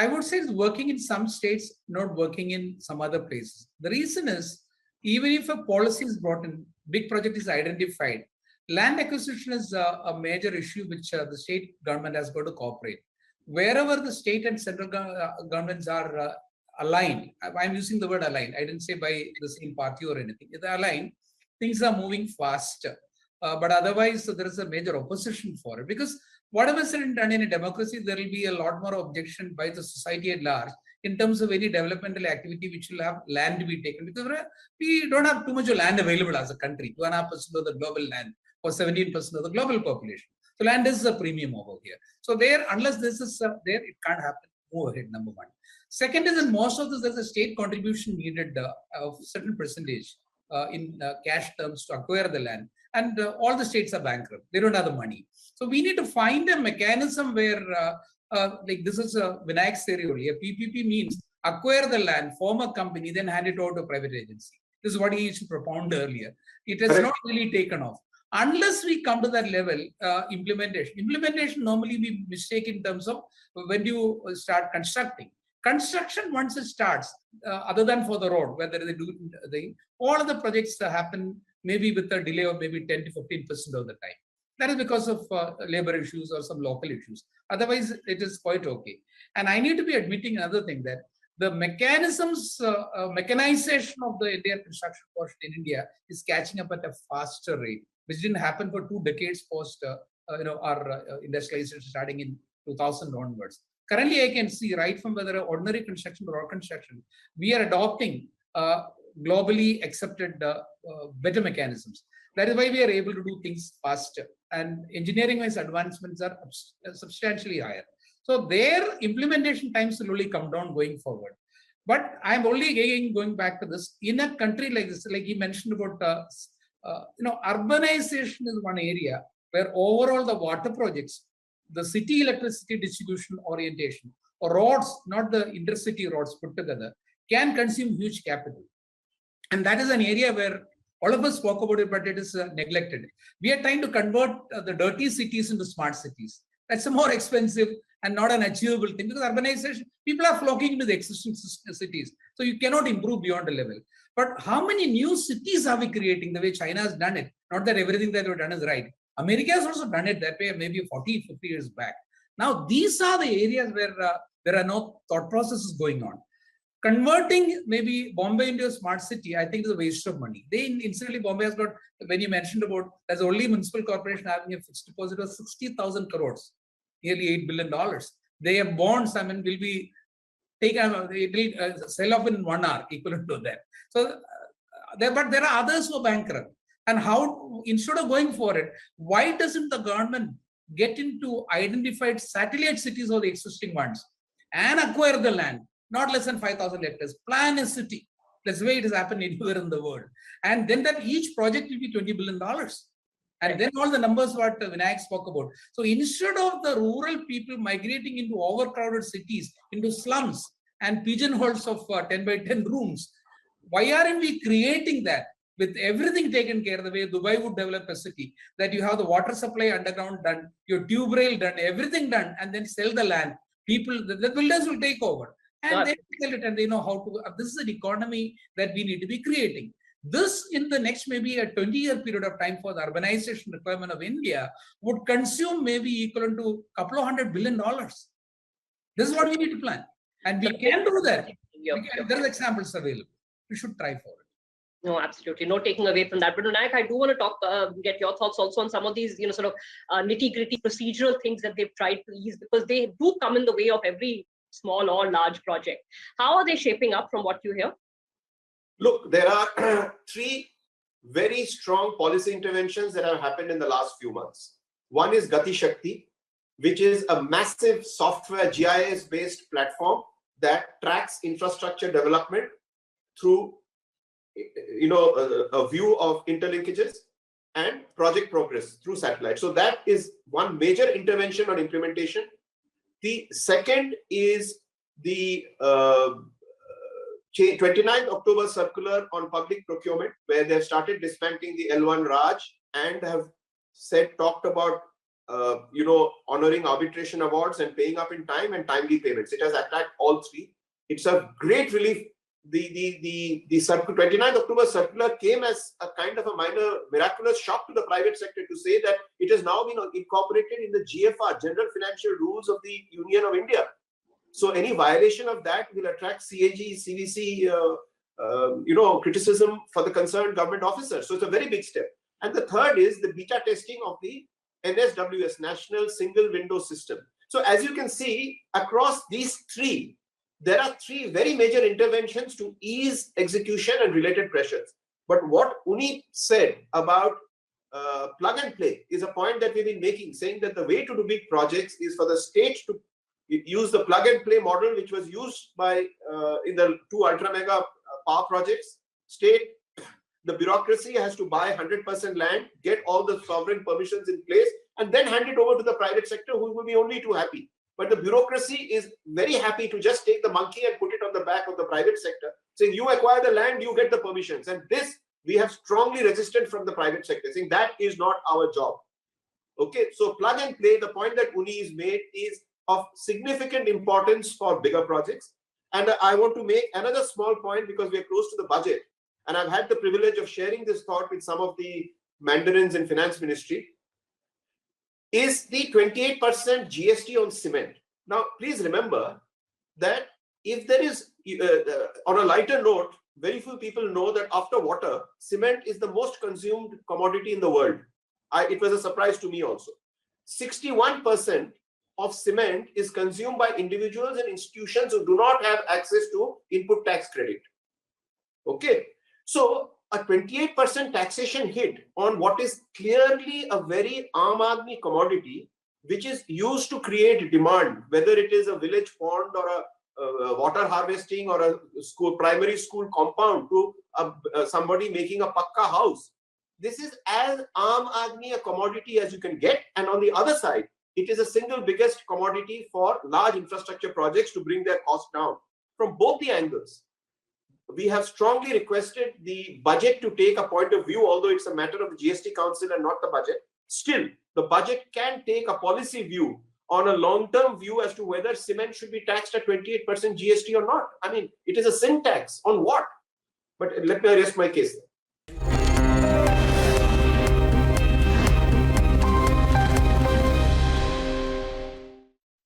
I would say it's working in some states, not working in some other places. The reason is, even if a policy is brought in, big project is identified, land acquisition is a major issue which the state government has got to cooperate. Wherever the state and central governments are aligned, I'm using the word aligned, I didn't say by the same party or anything, they're aligned, things are moving faster. But otherwise, there is a major opposition for it, because whatever is done in a democracy, there will be a lot more objection by the society at large in terms of any developmental activity which will have land to be taken, because we don't have too much of land available as a country, 2.5% of the global land or 17% of the global population. So land is a premium over here. So there, unless this is there, it can't happen. Move ahead, number one. Second is, in most of this, there's a state contribution needed of certain percentage in cash terms to acquire the land. And all the states are bankrupt. They don't have the money. So we need to find a mechanism where, like this is Vinayak's theory only. A PPP means acquire the land, form a company, then hand it over to a private agency. This is what he used to propound earlier. It has not really taken off. Unless we come to that level, implementation normally we mistake in terms of when you start constructing. Construction, once it starts, other than for the road, whether they do all of the projects happen maybe with a delay of maybe 10 to 15% of the time. That is because of labor issues or some local issues. Otherwise, it is quite okay. And I need to be admitting another thing, that the mechanisms, mechanization of the entire construction portion in India is catching up at a faster rate, which didn't happen for 2 decades post our industrialization starting in 2000 onwards. Currently, I can see right from whether ordinary construction or road construction, we are adopting globally accepted better mechanisms. That is why we are able to do things faster, and engineering-wise advancements are substantially higher. So their implementation times will only come down going forward. But I'm only again going back to this, in a country like this, like you mentioned about, urbanization is one area where overall the water projects, the city electricity distribution orientation, or roads, not the intercity roads put together, can consume huge capital. And that is an area where all of us spoke about it, but it is neglected. We are trying to convert the dirty cities into smart cities. That's a more expensive and not an achievable thing, because urbanization, people are flocking into the existing cities. So you cannot improve beyond a level. But how many new cities are we creating the way China has done it? Not that everything that we've done is right. America has also done it that way maybe 40, 50 years back. Now, these are the areas where there are no thought processes going on. Converting maybe Bombay into a smart city, I think is a waste of money. Incidentally, Bombay has got, when you mentioned about, there's only municipal corporation having a fixed deposit of 60,000 crores, nearly $8 billion. They have bonds, I mean, will be taken, it will sell off in 1 hour, equivalent to that. So, but there are others who are bankrupt. And how, instead of going for it, why doesn't the government get into identified satellite cities or the existing ones and acquire the land? Not less than 5,000 hectares, plan a city. That's the way it has happened anywhere in the world. And then that each project will be $20 billion. And then all the numbers what Vinayak spoke about. So instead of the rural people migrating into overcrowded cities, into slums and pigeonholes of 10 by 10 rooms, why aren't we creating that with everything taken care of, the way Dubai would develop a city, that you have the water supply underground done, your tube rail done, everything done, and then sell the land. People, the builders will take over. And they sell it and they know how to. This is an economy that we need to be creating. This, in the next maybe a 20-year period of time for the urbanization requirement of India, would consume maybe equivalent to a couple of $100 billion. This is what we need to plan. And we can do that. There are examples available. We should try for it. No, absolutely. No taking away from that. But Vinayak, I do want to talk, get your thoughts also on some of these, sort of nitty-gritty procedural things that they've tried to ease, because they do come in the way of every small or large project. How are they shaping up from what you hear? Look, there are 3 very strong policy interventions that have happened in the last few months. One is Gati Shakti, which is a massive software GIS-based platform that tracks infrastructure development through, a view of interlinkages and project progress through satellite. So that is one major intervention on implementation. The second is the 29th October circular on public procurement, where they've started dismantling the L1 Raj and have talked about honoring arbitration awards and paying up in time and timely payments. It has attacked all three. It's a great relief. The 29th October circular came as a kind of a minor miraculous shock to the private sector to say that it has now been incorporated in the GFR, General Financial Rules of the Union of India. So any violation of that will attract CAG, CVC, criticism for the concerned government officer. So it's a very big step. And the third is the beta testing of the NSWS, National Single Window System. So as you can see, across these three, there are three very major interventions to ease execution and related pressures. But what Uni said about plug and play is a point that we've been making, saying that the way to do big projects is for the state to use the plug and play model, which was used by in the two ultra mega power projects. State, the bureaucracy has to buy 100% land, get all the sovereign permissions in place, and then hand it over to the private sector, who will be only too happy. But the bureaucracy is very happy to just take the monkey and put it on the back of the private sector, saying you acquire the land, you get the permissions. And this we have strongly resisted from the private sector, saying that is not our job. Okay, so plug and play, the point that Uni is made is of significant importance for bigger projects. And I want to make another small point because we are close to the budget. And I've had the privilege of sharing this thought with some of the mandarins in finance ministry. Is the 28% GST on cement. Now, please remember that if there is, on a lighter note, very few people know that after water, cement is the most consumed commodity in the world. It was a surprise to me also. 61% of cement is consumed by individuals and institutions who do not have access to input tax credit. Okay, so a 28% taxation hit on what is clearly a very Aam Aadmi commodity, which is used to create demand, whether it is a village pond or a water harvesting or a primary school compound to somebody making a pakka house. This is as Aam Aadmi a commodity as you can get. And on the other side, it is a single biggest commodity for large infrastructure projects to bring their cost down. From both the angles, we have strongly requested the budget to take a point of view, although it's a matter of the GST Council and not the budget. Still, the budget can take a policy view on a long-term view as to whether cement should be taxed at 28% GST or not. I mean, it is a sin tax on what? But let me rest my case.